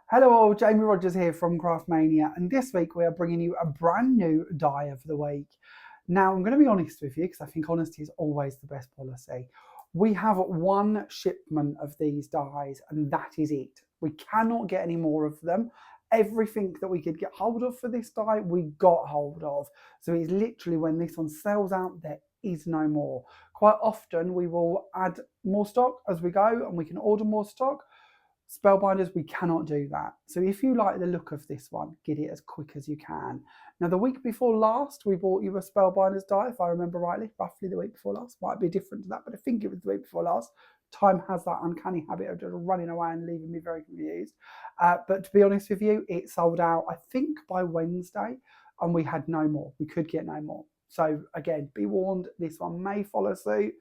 Hello all, Jamie Rodgers here from Craftmania, and this week we are bringing you a brand new die of the week. Now I'm going to be honest with you because I think honesty is always the best policy. We have one shipment of these dies and that is it. We cannot get any more of them. Everything that we could get hold of for this die, we got hold of. So it's literally when this one sells out, there is no more. Quite often we will add more stock as we go and we can order more stock. Spellbinders, we cannot do that. So if you like the look of this one, get it as quick as you can. Now, the week before last, we bought you a Spellbinders die, if I remember rightly, roughly the week before last. Might be different to that, but I think it was the week before last. Time has that uncanny habit of just running away and leaving me very confused. But to be honest with you, it sold out, I think, by Wednesday, and we had no more. We could get no more. So again, be warned, this one may follow suit,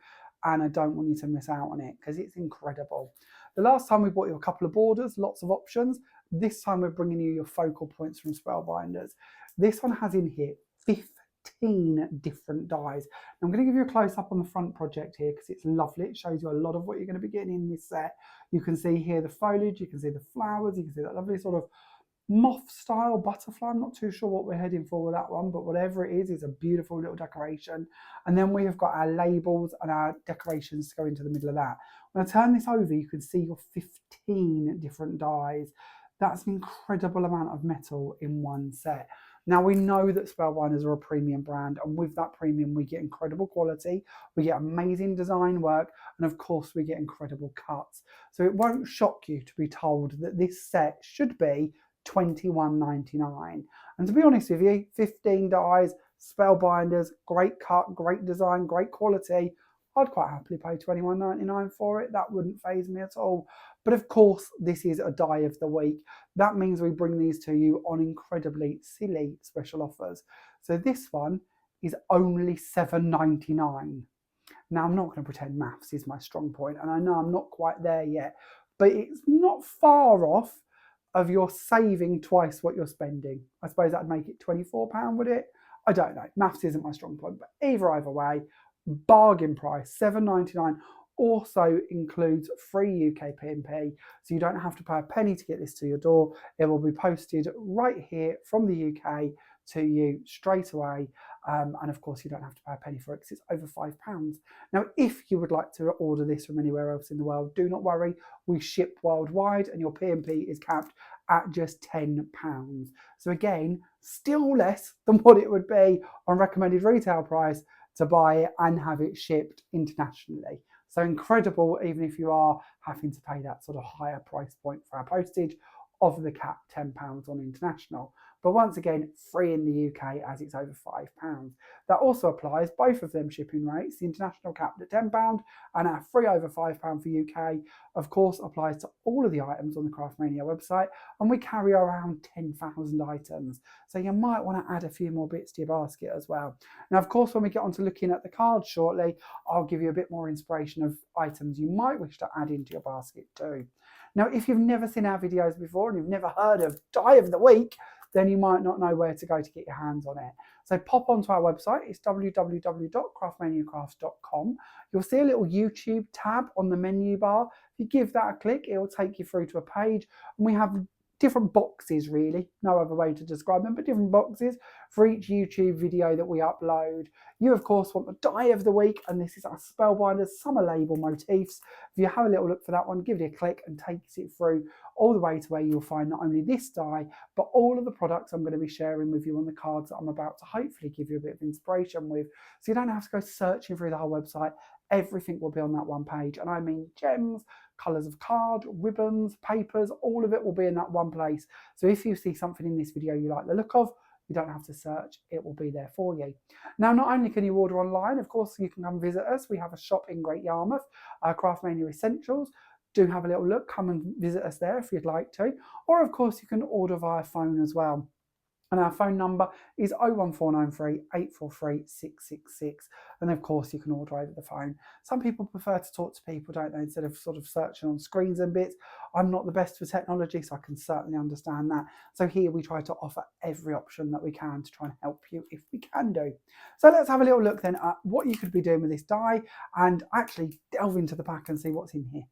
and I don't want you to miss out on it because it's incredible. The last time we bought you a couple of borders, lots of options. This time we're bringing you your focal points from Spellbinders. This one has in here 15 different dies. I'm going to give you a close-up on the front project here because it's lovely. It shows you a lot of what you're going to be getting in this set. You can see here the foliage, you can see the flowers, you can see that lovely sort of moth style butterfly. I'm not too sure what we're heading for with that one, but whatever it is, it's a beautiful little decoration. And then we have got our labels and our decorations to go into the middle of that. When I turn this over, you can see your 15 different dies. That's an incredible amount of metal in one set. Now, we know that Spellbinders are a premium brand, and with that premium, we get incredible quality, we get amazing design work, and of course, we get incredible cuts. So it won't shock you to be told that this set should be £21.99. And to be honest with you, 15 dies, Spellbinders, great cut, great design, great quality. I'd quite happily pay £21.99 for it. That wouldn't faze me at all. But of course, this is a die of the week. That means we bring these to you on incredibly silly special offers. So this one is only £7.99. Now, I'm not going to pretend maths is my strong point, and I know I'm not quite there yet, but it's not far off of your saving twice what you're spending. I suppose that'd make it £24, would it? I don't know. Maths isn't my strong point, but either way, bargain price, £7.99. Also includes free UK P&P, so you don't have to pay a penny to get this to your door. It will be posted right here from the UK to you straight away. And of course, you don't have to pay a penny for it because it's over £5. Now, if you would like to order this from anywhere else in the world, do not worry. We ship worldwide and your P&P is capped at just £10. So again, still less than what it would be on recommended retail price to buy it and have it shipped internationally. So incredible, even if you are having to pay that sort of higher price point for our postage of the cap £10 on international. But once again, free in the UK as it's over £5. That also applies, both of them shipping rates, the international capped at £10 and our free over £5 for UK, of course, applies to all of the items on the Craftmania website, and we carry around 10,000 items. So you might want to add a few more bits to your basket as well. Now, of course, when we get on to looking at the cards shortly, I'll give you a bit more inspiration of items you might wish to add into your basket too. Now, if you've never seen our videos before and you've never heard of Die of the Week, then you might not know where to go to get your hands on it. So pop onto our website, it's www.craftmaniacrafts.com. You'll see a little YouTube tab on the menu bar. If you give that a click, it will take you through to a page, and we have different boxes, really, no other way to describe them, but different boxes for each YouTube video that we upload. You, of course, want the Die of the Week, and this is our Spellbinders summer label motifs. If you have a little look for that one, give it a click and takes it through all the way to where you'll find not only this die, but all of the products I'm going to be sharing with you on the cards that I'm about to hopefully give you a bit of inspiration with. So you don't have to go searching through the whole website. Everything will be on that one page, and I mean gems, colours of card, ribbons, papers, all of it will be in that one place. So if you see something in this video you like the look of, you don't have to search, it will be there for you. Now, not only can you order online, of course, you can come visit us. We have a shop in Great Yarmouth, Craftmania Essentials. Do have a little look, come and visit us there if you'd like to. Or, of course, you can order via phone as well. And our phone number is 01493 843 666. And of course, you can order over the phone. Some people prefer to talk to people, don't they, instead of sort of searching on screens and bits. I'm not the best for technology, so I can certainly understand that. So here we try to offer every option that we can to try and help you if we can do. So let's have a little look then at what you could be doing with this die and actually delve into the pack and see what's in here.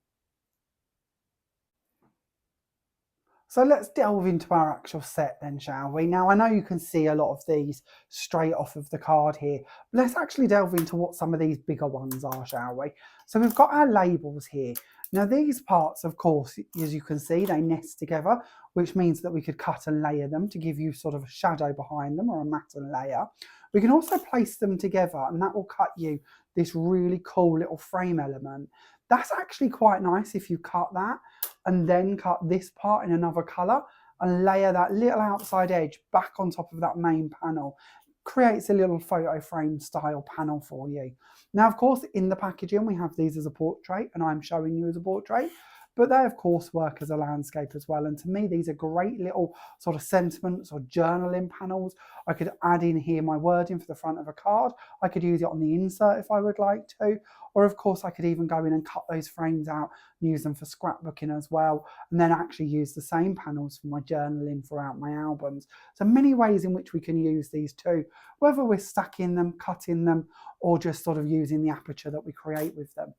So let's delve into our actual set then, shall we? Now, I know you can see a lot of these straight off of the card here. But let's actually delve into what some of these bigger ones are, shall we? So we've got our labels here. Now, these parts, of course, as you can see, they nest together, which means that we could cut and layer them to give you sort of a shadow behind them or a matte and layer. We can also place them together, and that will cut you this really cool little frame element. That's actually quite nice if you cut that and then cut this part in another colour and layer that little outside edge back on top of that main panel. Creates a little photo frame style panel for you. Now, of course, in the packaging, we have these as a portrait, and I'm showing you as a portrait, but they, of course, work as a landscape as well. And to me, these are great little sort of sentiments or journaling panels. I could add in here my wording for the front of a card. I could use it on the insert if I would like to. Or, of course, I could even go in and cut those frames out and use them for scrapbooking as well, and then actually use the same panels for my journaling throughout my albums. So many ways in which we can use these too, whether we're stacking them, cutting them, or just sort of using the aperture that we create with them.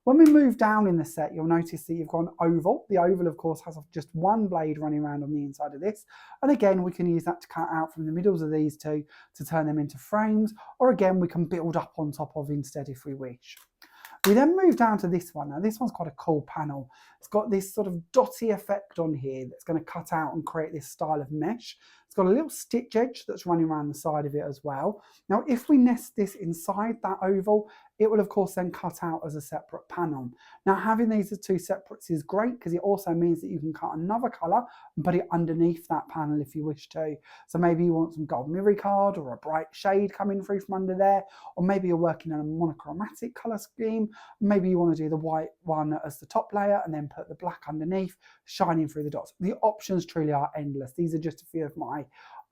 When we move down in the set, you'll notice that you've got an oval. The oval, of course, has just one blade running around on the inside of this. And again, we can use that to cut out from the middles of these two to turn them into frames. Or again, we can build up on top of instead if we wish. We then move down to this one. Now, this one's quite a cool panel. It's got this sort of dotty effect on here that's going to cut out and create this style of mesh. It's got a little stitch edge that's running around the side of it as well. Now, if we nest this inside that oval, it will, of course, then cut out as a separate panel. Now, having these as two separates is great because it also means that you can cut another colour and put it underneath that panel if you wish to. So maybe you want some gold mirror card or a bright shade coming through from under there, or maybe you're working on a monochromatic colour scheme. Maybe you want to do the white one as the top layer and then put the black underneath, shining through the dots. The options truly are endless. These are just a few of my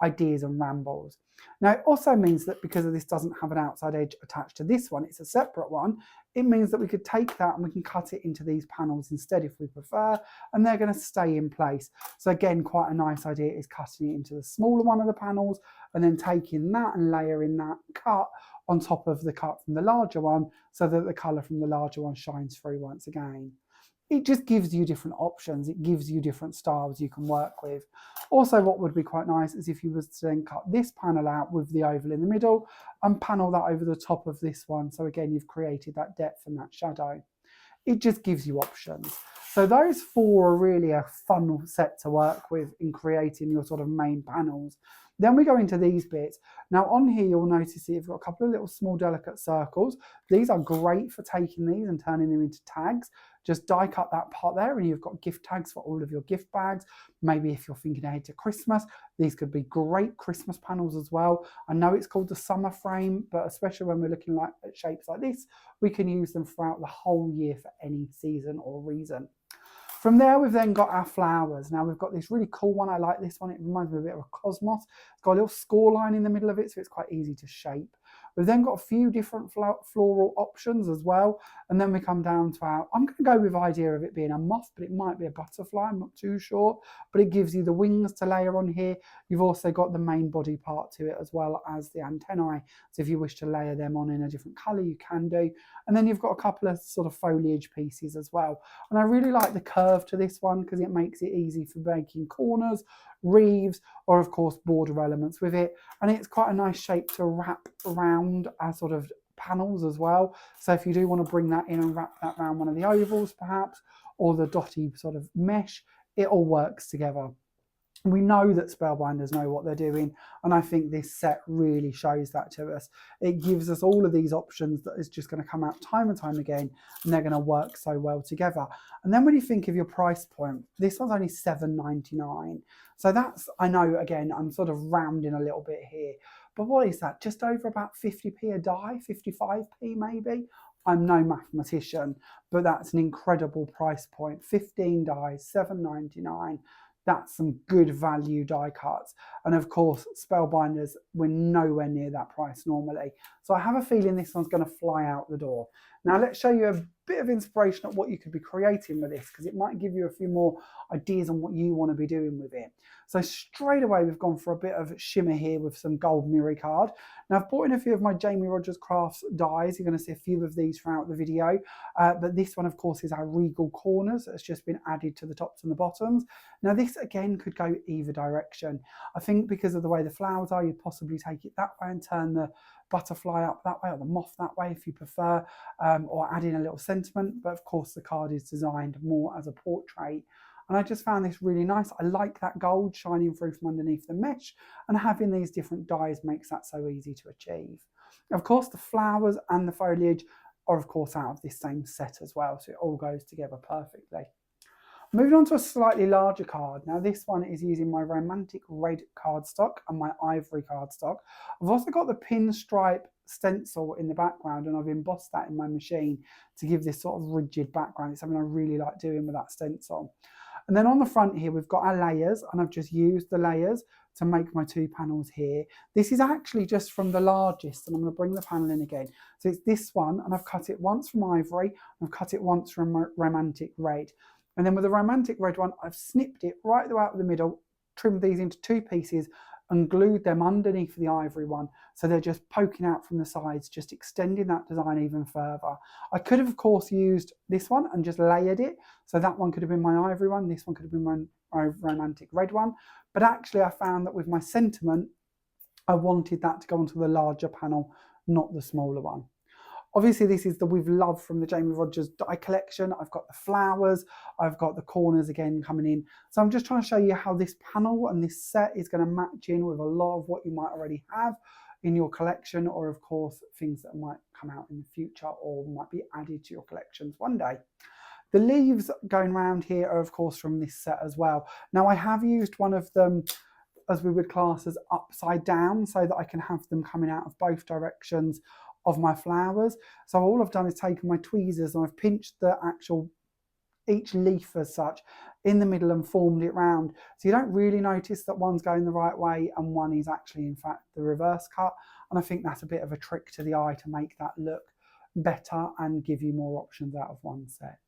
ideas and rambles. Now, it also means that because this doesn't have an outside edge attached to this one, it's a separate one, it means that we could take that and we can cut it into these panels instead if we prefer, and they're going to stay in place. So again, quite a nice idea is cutting it into the smaller one of the panels and then taking that and layering that cut on top of the cut from the larger one so that the colour from the larger one shines through once again. It just gives you different options. It gives you different styles you can work with. Also, what would be quite nice is if you was to then cut this panel out with the oval in the middle and panel that over the top of this one. So again, you've created that depth and that shadow. It just gives you options. So those four are really a fun set to work with in creating your sort of main panels. Then we go into these bits. Now on here, you'll notice that you've got a couple of little small delicate circles. These are great for taking these and turning them into tags. Just die cut that part there and you've got gift tags for all of your gift bags. Maybe if you're thinking ahead to Christmas, these could be great Christmas panels as well. I know it's called the summer frame, but especially when we're looking at shapes like this, we can use them throughout the whole year for any season or reason. From there, we've then got our flowers. Now we've got this really cool one. I like this one. It reminds me a bit of a cosmos. It's got a little score line in the middle of it, so it's quite easy to shape. We've then got a few different floral options as well. And then we come down to our, I'm going to go with the idea of it being a moth, but it might be a butterfly. I'm not too sure. But it gives you the wings to layer on here. You've also got the main body part to it as well as the antennae. So if you wish to layer them on in a different colour, you can do. And then you've got a couple of sort of foliage pieces as well. And I really like the curve to this one because it makes it easy for making corners, wreaths, or of course border elements with it. And it's quite a nice shape to wrap around our sort of panels as well. So if you do want to bring that in and wrap that around one of the ovals perhaps, or the dotty sort of mesh, it all works together. We know that spellbinders know what they're doing, and I think this set really shows that to us. It gives us all of these options that is just going to come out time and time again, and they're going to work so well together. And then when you think of your price point, this one's only £7.99. So that's, I know, again, I'm sort of rounding a little bit here, but what is that? Just over about 50p a die, 55p maybe? I'm no mathematician, but that's an incredible price point. 15 dies, £7.99. That's some good value die cuts. And of course, spellbinders, we're nowhere near that price normally. So I have a feeling this one's going to fly out the door. Now let's show you a bit of inspiration of what you could be creating with this, because it might give you a few more ideas on what you want to be doing with it. So straight away we've gone for a bit of shimmer here with some gold mirror card. Now I've brought in a few of my Rodgers Crafts dies. You're going to see a few of these throughout the video, but this one of course is our regal corners that's just been added to the tops and the bottoms. Now this again could go either direction. I think because of the way the flowers are, you'd possibly take it that way and turn the butterfly up that way, or the moth that way if you prefer, or add in a little sentiment. But of course the card is designed more as a portrait, and I just found this really nice. I like that gold shining through from underneath the mesh, and having these different dies makes that so easy to achieve. Of course the flowers and the foliage are of course out of this same set as well, so it all goes together perfectly. Moving on to a slightly larger card. Now this one is using my romantic red cardstock and my ivory cardstock. I've also got the pinstripe stencil in the background, and I've embossed that in my machine to give this sort of rigid background. It's something I really like doing with that stencil. And then on the front here we've got our layers, and I've just used the layers to make my two panels here. This is actually just from the largest, and I'm going to bring the panel in again. So it's this one, and I've cut it once from ivory, and I've cut it once from romantic red. And then with the romantic red one, I've snipped it right out of the middle, trimmed these into two pieces, and glued them underneath the ivory one, so they're just poking out from the sides, just extending that design even further. I could have of course used this one and just layered it, so that one could have been my ivory one, this one could have been my romantic red one, but actually I found that with my sentiment I wanted that to go onto the larger panel, not the smaller one. Obviously this is the With Love from the Jamie Rodgers die collection. I've got the flowers, I've got the corners again coming in. So I'm just trying to show you how this panel and this set is going to match in with a lot of what you might already have in your collection, or of course things that might come out in the future or might be added to your collections one day. The leaves going around here are of course from this set as well. Now I have used one of them as we would class as upside down, so that I can have them coming out of both directions of my flowers. So all I've done is taken my tweezers and I've pinched the actual each leaf as such in the middle and formed it round, so you don't really notice that one's going the right way and one is actually in fact the reverse cut. And I think that's a bit of a trick to the eye to make that look better and give you more options out of one set.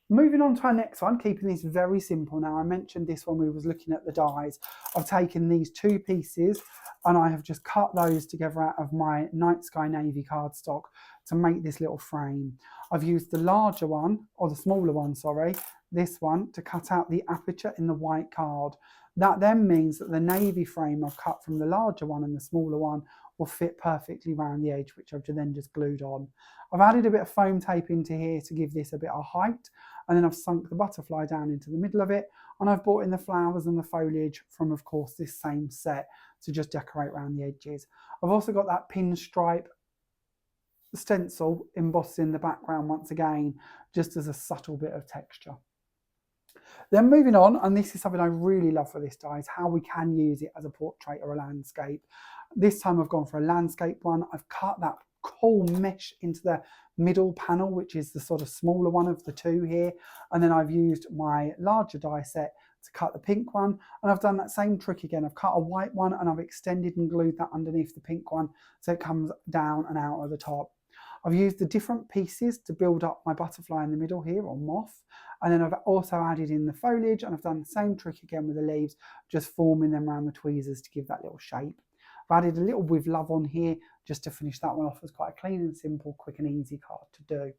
Moving on to our next one, keeping this very simple. Now I mentioned this when we was looking at the dies. I've taken these two pieces and I have just cut those together out of my Night Sky Navy cardstock to make this little frame. I've used the larger one, or the smaller one, sorry, this one, to cut out the aperture in the white card. That then means that the navy frame I've cut from the larger one and the smaller one will fit perfectly around the edge, which I've then just glued on. I've added a bit of foam tape into here to give this a bit of height, and then I've sunk the butterfly down into the middle of it, and I've brought in the flowers and the foliage from, of course, this same set to just decorate around the edges. I've also got that pinstripe stencil embossed in the background once again, just as a subtle bit of texture. Then moving on, and this is something I really love for this die, is how we can use it as a portrait or a landscape. This time I've gone for a landscape one. I've cut that cool mesh into the middle panel, which is the sort of smaller one of the two here, and then I've used my larger die set to cut the pink one, and I've done that same trick again. I've cut a white one and I've extended and glued that underneath the pink one so it comes down and out of the top. I've used the different pieces to build up my butterfly in the middle here, or moth, and then I've also added in the foliage, and I've done the same trick again with the leaves, just forming them around the tweezers to give that little shape. I've added a little With Love on here just to finish that one off as quite a clean and simple, quick and easy card to do.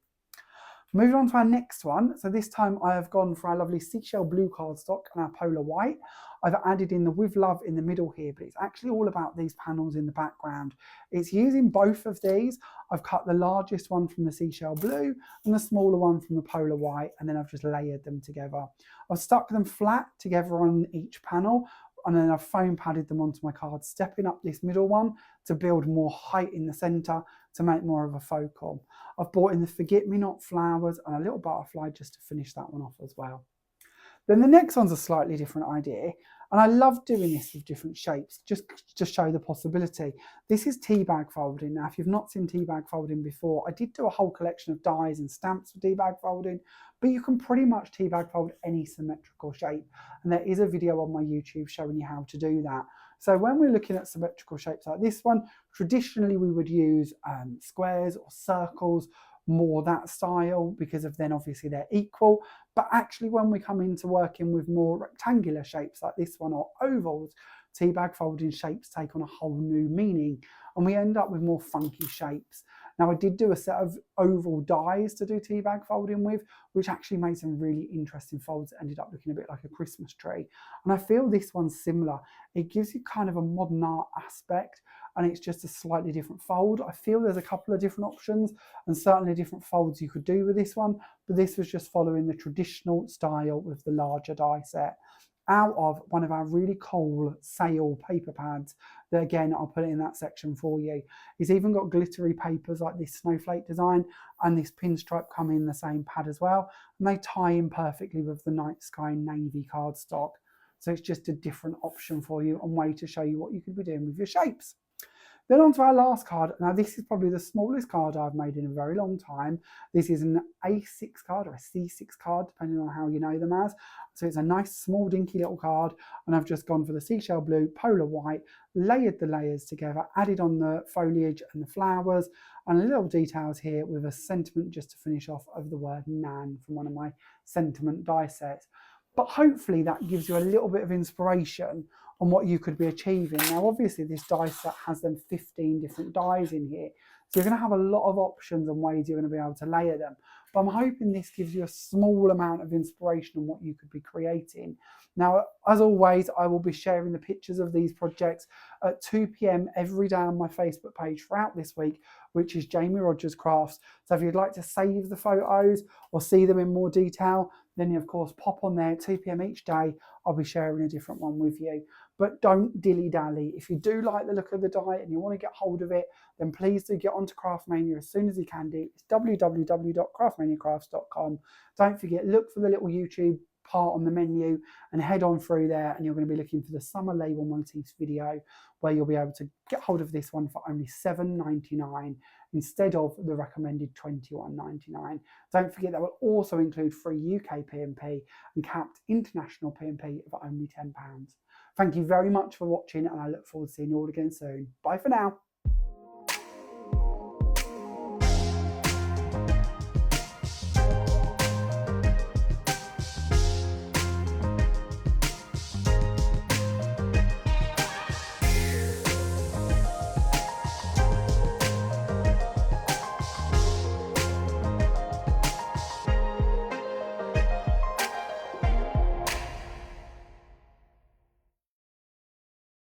Moving on to our next one. So this time I have gone for our lovely seashell blue cardstock and our polar white. I've added in the With Love in the middle here, but it's actually all about these panels in the background. It's using both of these. I've cut the largest one from the seashell blue and the smaller one from the polar white, and then I've just layered them together. I've stuck them flat together on each panel, and then I've foam padded them onto my card, stepping up this middle one to build more height in the centre to make more of a focal. I've brought in the Forget-Me-Not flowers and a little butterfly just to finish that one off as well. Then the next one's a slightly different idea, and I love doing this with different shapes just to show the possibility. This is tea bag folding. Now, if you've not seen tea bag folding before, I did do a whole collection of dies and stamps for tea bag folding, but you can pretty much tea bag fold any symmetrical shape, and there is a video on my YouTube showing you how to do that. So when we're looking at symmetrical shapes like this one, traditionally we would use squares or circles, more that style, because of then obviously they're equal. But actually when we come into working with more rectangular shapes like this one or ovals, tea bag folding shapes take on a whole new meaning and we end up with more funky shapes. Now I did do a set of oval dies to do tea bag folding with, which actually made some really interesting folds that ended up looking a bit like a Christmas tree. And I feel this one's similar. It gives you kind of a modern art aspect and it's just a slightly different fold. I feel there's a couple of different options and certainly different folds you could do with this one, but this was just following the traditional style with the larger die set out of one of our really cool sale paper pads that, again, I'll put it in that section for you. It's even got glittery papers like this snowflake design and this pinstripe come in the same pad as well, and they tie in perfectly with the night sky navy cardstock. So it's just a different option for you and way to show you what you could be doing with your shapes. Then on to our last card. Now this is probably the smallest card I've made in a very long time. This is an A6 card or a C6 card, depending on how you know them as. So it's a nice small dinky little card and I've just gone for the seashell blue, polar white, layered the layers together, added on the foliage and the flowers and little details here with a sentiment just to finish off of the word Nan from one of my sentiment die sets. But hopefully that gives you a little bit of inspiration on what you could be achieving. Now, obviously, this die set has them 15 different dies in here. So you're going to have a lot of options and ways you're going to be able to layer them. But I'm hoping this gives you a small amount of inspiration on what you could be creating. Now, as always, I will be sharing the pictures of these projects at 2 p.m. every day on my Facebook page throughout this week, which is Jamie Rodgers Crafts. So if you'd like to save the photos or see them in more detail, then you, of course, pop on there at 2 p.m. each day. I'll be sharing a different one with you. But don't dilly-dally. If you do like the look of the die and you want to get hold of it, then please do get onto Craftmania as soon as you can do. It's www.craftmaniacrafts.com. Don't forget, look for the little YouTube part on the menu and head on through there and you're going to be looking for the summer label motifs video where you'll be able to get hold of this one for only $7.99 instead of the recommended $21.99. Don't forget that will also include free UK P&P and capped international P&P of only £10. Thank you very much for watching and I look forward to seeing you all again soon. Bye for now.